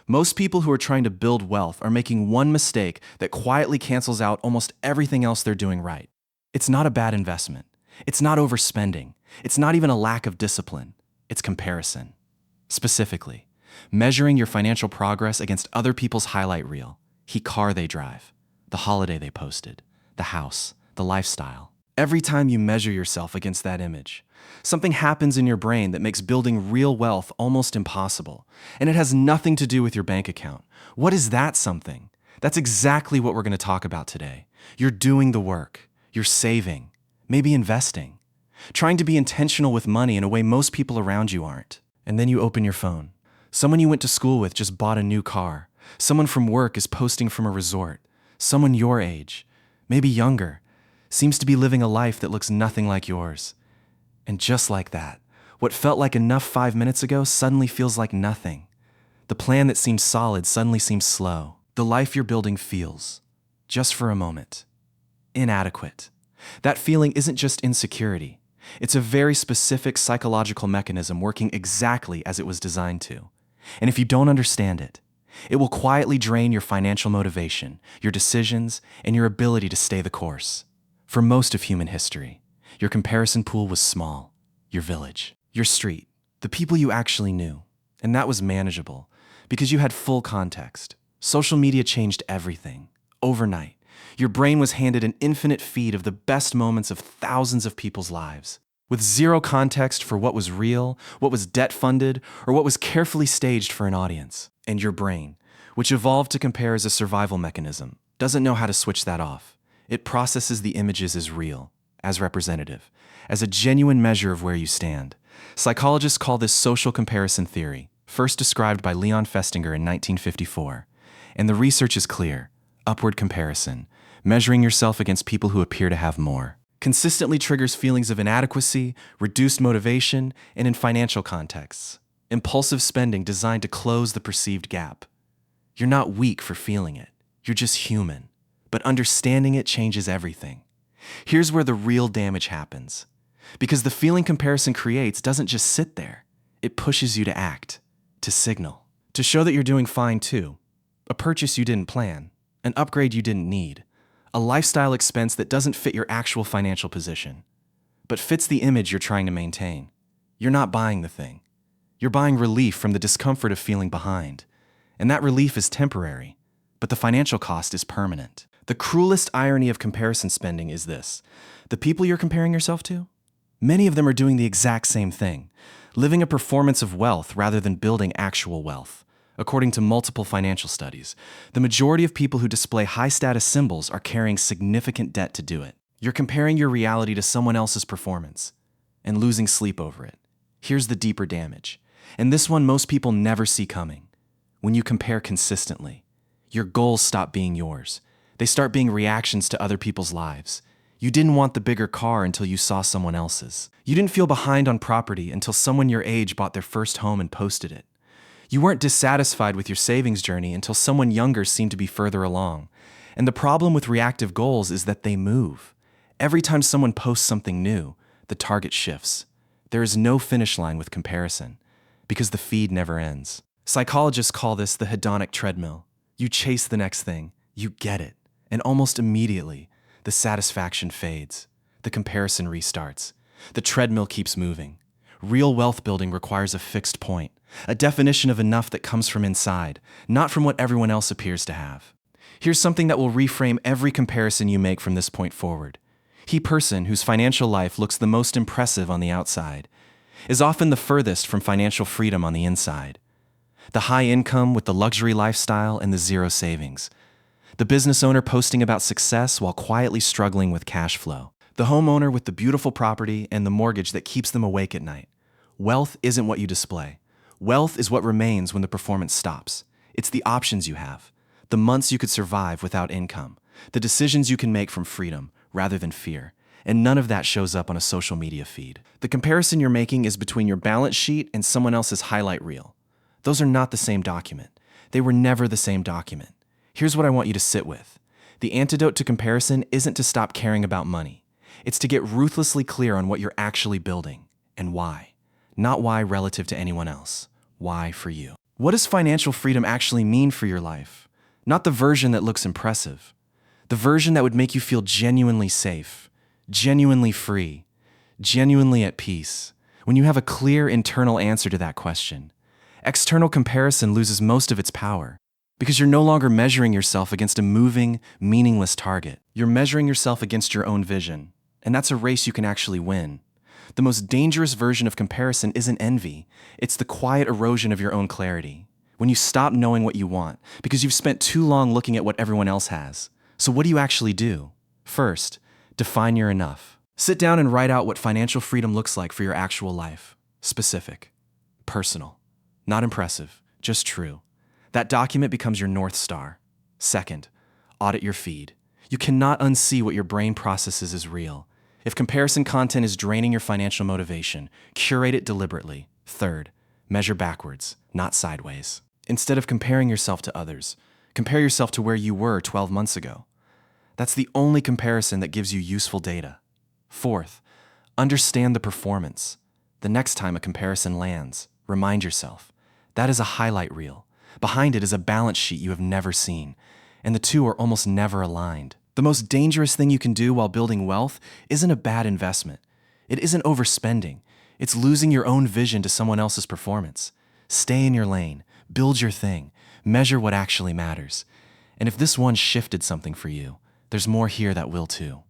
Most people who are trying to build wealth are making one mistake that quietly cancels out almost everything else they're doing right. It's not a bad investment. It's not overspending. It's not even a lack of discipline. It's comparison. Specifically, measuring your financial progress against other people's highlight reel, the car they drive, the holiday they posted, the house, the lifestyle. Every time you measure yourself against that image, something happens in your brain that makes building real wealth almost impossible. And it has nothing to do with your bank account. What is that something? That's exactly what we're going to talk about today. You're doing the work. You're saving, maybe investing, trying to be intentional with money in a way most people around you aren't. And then you open your phone. Someone you went to school with just bought a new car. Someone from work is posting from a resort. Someone your age, maybe younger, seems to be living a life that looks nothing like yours. And just like that, what felt like enough 5 minutes ago suddenly feels like nothing. The plan that seemed solid suddenly seems slow. The life you're building feels, just for a moment, inadequate. That feeling isn't just insecurity. It's a very specific psychological mechanism working exactly as it was designed to. And if you don't understand it, it will quietly drain your financial motivation, your decisions, and your ability to stay the course. For most of human history, your comparison pool was small, your village, your street, the people you actually knew. And that was manageable because you had full context. Social media changed everything, overnight. Your brain was handed an infinite feed of the best moments of thousands of people's lives, with zero context for what was real, what was debt-funded, or what was carefully staged for an audience. And your brain, which evolved to compare as a survival mechanism, doesn't know how to switch that off. It processes the images as real, as representative, as a genuine measure of where you stand. Psychologists call this social comparison theory, first described by Leon Festinger in 1954. And the research is clear: upward comparison, measuring yourself against people who appear to have more, consistently triggers feelings of inadequacy, reduced motivation, and in financial contexts, impulsive spending designed to close the perceived gap. You're not weak for feeling it. You're just human. But understanding it changes everything. Here's where the real damage happens. Because the feeling comparison creates doesn't just sit there. It pushes you to act, to signal, to show that you're doing fine too. A purchase you didn't plan, an upgrade you didn't need, a lifestyle expense that doesn't fit your actual financial position, but fits the image you're trying to maintain. You're not buying the thing. You're buying relief from the discomfort of feeling behind. And that relief is temporary, but the financial cost is permanent. The cruelest irony of comparison spending is this: the people you're comparing yourself to, many of them are doing the exact same thing, living a performance of wealth rather than building actual wealth. According to multiple financial studies, the majority of people who display high-status symbols are carrying significant debt to do it. You're comparing your reality to someone else's performance and losing sleep over it. Here's the deeper damage, and this one most people never see coming. When you compare consistently, your goals stop being yours. They start being reactions to other people's lives. You didn't want the bigger car until you saw someone else's. You didn't feel behind on property until someone your age bought their first home and posted it. You weren't dissatisfied with your savings journey until someone younger seemed to be further along. And the problem with reactive goals is that they move. Every time someone posts something new, the target shifts. There is no finish line with comparison, because the feed never ends. Psychologists call this the hedonic treadmill. You chase the next thing, you get it, and almost immediately, the satisfaction fades. The comparison restarts. The treadmill keeps moving. Real wealth building requires a fixed point, a definition of enough that comes from inside, not from what everyone else appears to have. Here's something that will reframe every comparison you make from this point forward. The person whose financial life looks the most impressive on the outside is often the furthest from financial freedom on the inside. The high income with the luxury lifestyle and the zero savings. The business owner posting about success while quietly struggling with cash flow. The homeowner with the beautiful property and the mortgage that keeps them awake at night. Wealth isn't what you display. Wealth is what remains when the performance stops. It's the options you have, the months you could survive without income, the decisions you can make from freedom rather than fear. And none of that shows up on a social media feed. The comparison you're making is between your balance sheet and someone else's highlight reel. Those are not the same document. They were never the same document. Here's what I want you to sit with. The antidote to comparison isn't to stop caring about money. It's to get ruthlessly clear on what you're actually building and why. Not why relative to anyone else. Why for you. What does financial freedom actually mean for your life? Not the version that looks impressive. The version that would make you feel genuinely safe, genuinely free, genuinely at peace. When you have a clear internal answer to that question, external comparison loses most of its power because you're no longer measuring yourself against a moving, meaningless target. You're measuring yourself against your own vision, and that's a race you can actually win. The most dangerous version of comparison isn't envy. It's the quiet erosion of your own clarity. When you stop knowing what you want because you've spent too long looking at what everyone else has. So what do you actually do? First, define your enough. Sit down and write out what financial freedom looks like for your actual life. Specific, personal, not impressive, just true. That document becomes your North Star. Second, audit your feed. You cannot unsee what your brain processes as real. If comparison content is draining your financial motivation, curate it deliberately. Third, measure backwards, not sideways. Instead of comparing yourself to others, compare yourself to where you were 12 months ago. That's the only comparison that gives you useful data. Fourth, understand the performance. The next time a comparison lands, remind yourself, that is a highlight reel. Behind it is a balance sheet you have never seen, and the two are almost never aligned. The most dangerous thing you can do while building wealth isn't a bad investment. It isn't overspending. It's losing your own vision to someone else's performance. Stay in your lane, build your thing, measure what actually matters. And if this one shifted something for you, there's more here that will too.